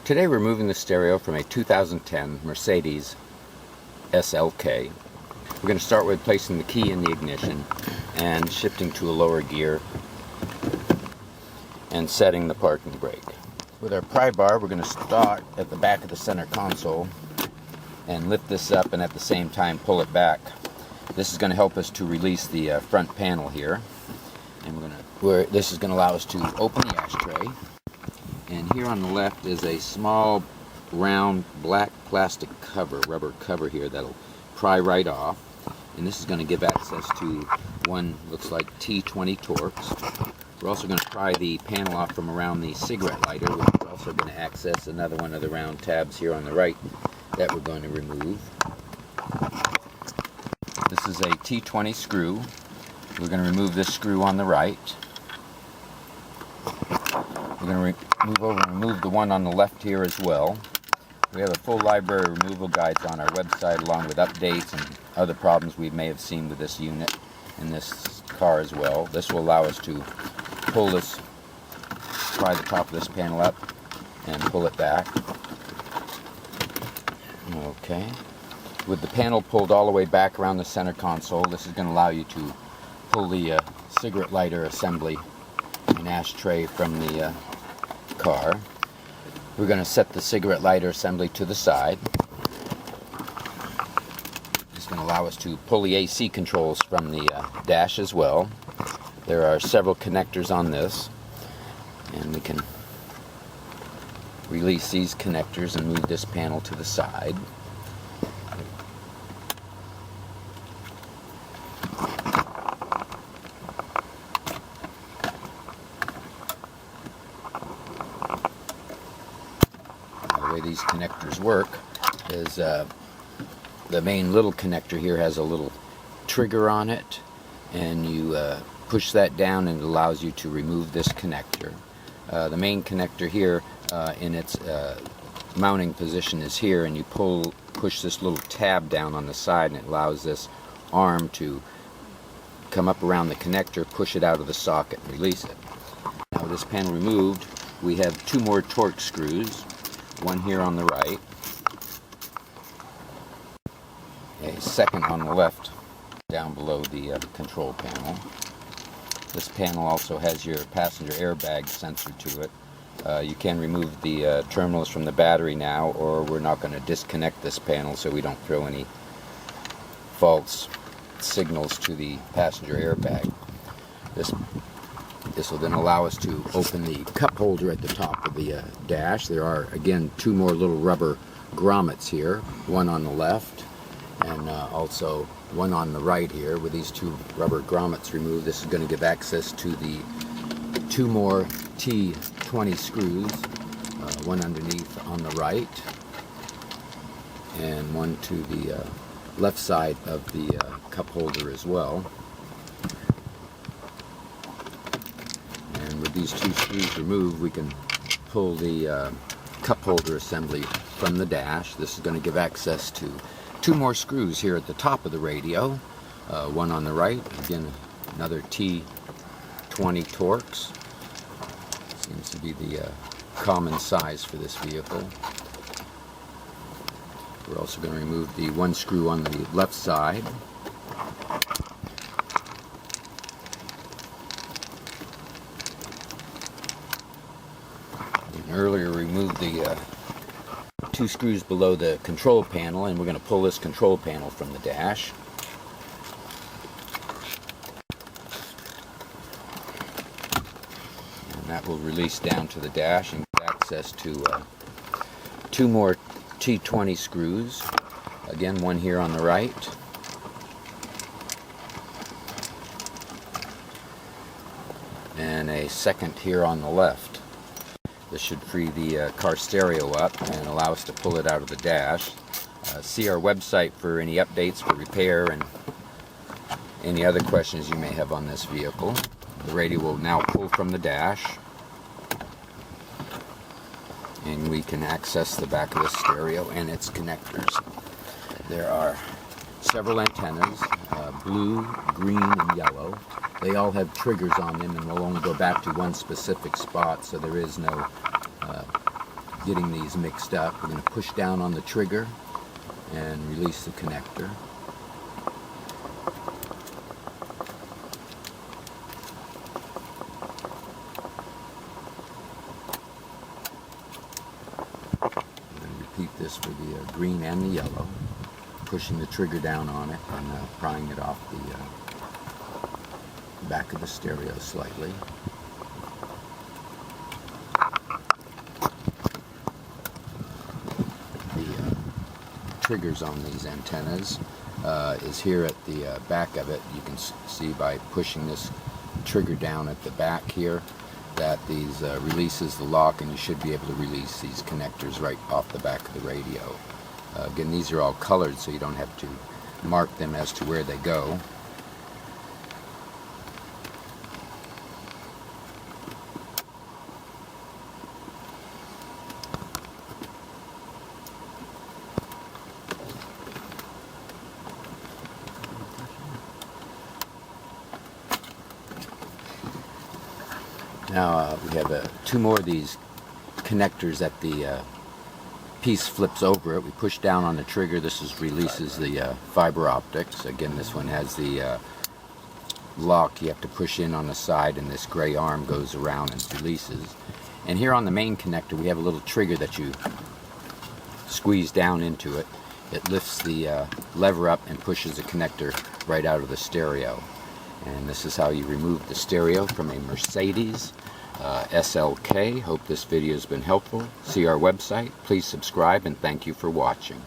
Today we're moving the stereo from a 2010 Mercedes SLK. We're going to start with placing the key in the ignition and shifting to a lower gear and setting the parking brake. With our pry bar, we're going to start at the back of the center console and lift this up and at the same time pull it back. This is going to help us to release the front panel here, and this is going to allow us to open the ashtray. And here on the left is a small round black plastic cover, rubber cover here that'll pry right off, and this is going to give access to one looks like T20 Torx. We're also going to pry the panel off from around the cigarette lighter, which is also going to access another one of the round tabs here on the right that we're going to remove. This is a T20 screw. We're going to remove this screw on the right. We're going to move over and remove the one on the left here as well. We have a full library of removal guides on our website, along with updates and other problems we may have seen with this unit in this car as well. This will allow us to pry the top of this panel up and pull it back. Okay. With the panel pulled all the way back around the center console, this is going to allow you to pull the cigarette lighter assembly and ashtray from the car. We're going to set the cigarette lighter assembly to the side. It's going to allow us to pull the AC controls from the dash as well. There are several connectors on this, and we can release these connectors and move this panel to the side. The way these connectors work is the main little connector here has a little trigger on it, and you push that down and it allows you to remove this connector. The main connector here in its mounting position is here, and you push this little tab down on the side, and it allows this arm to come up around the connector, push it out of the socket, and release it. Now with this panel removed, we have two more Torx screws, one here on the right, a second on the left down below the control panel. This panel also has your passenger airbag sensor to it. You can remove the terminals from the battery now, or we're not going to disconnect this panel so we don't throw any false signals to the passenger airbag. This will then allow us to open the cup holder at the top of the dash. There are, again, two more little rubber grommets here, one on the left and also one on the right here. With these two rubber grommets removed, this is going to give access to the two more T20 screws, one underneath on the right and one to the left side of the cup holder as well. And with these two screws removed, we can pull the cup holder assembly from the dash. This is going to give access to two more screws here at the top of the radio, one on the right, again another T20 Torx. Seems to be the common size for this vehicle. We're also going to remove the one screw on the left side. And earlier removed the two screws below the control panel, and we're going to pull this control panel from the dash. And that will release down to the dash and get access to two more T20 screws. Again, one here on the right and a second here on the left. This should free the car stereo up and allow us to pull it out of the dash. See our website for any updates for repair and any other questions you may have on this vehicle. The radio will now pull from the dash, and we can access the back of the stereo and its connectors. There are several antennas, blue, green, and yellow. They all have triggers on them and will only go back to one specific spot, so there is no getting these mixed up. We're going to push down on the trigger and release the connector. And then repeat this for the green and the yellow. Pushing the trigger down on it and prying it off the back of the stereo slightly. The triggers on these antennas is here at the back of it. You can see by pushing this trigger down at the back here that these releases the lock, and you should be able to release these connectors right off the back of the radio. Again, these are all colored, so you don't have to mark them as to where they go. Now we have two more of these connectors that the piece flips over it. We push down on the trigger. This releases the fiber optics. Again, this one has the lock. You have to push in on the side, and this gray arm goes around and releases. And here on the main connector, we have a little trigger that you squeeze down into it. It lifts the lever up and pushes the connector right out of the stereo. And this is how you remove the stereo from a Mercedes SLK. Hope this video has been helpful. See our website. Please subscribe, and thank you for watching.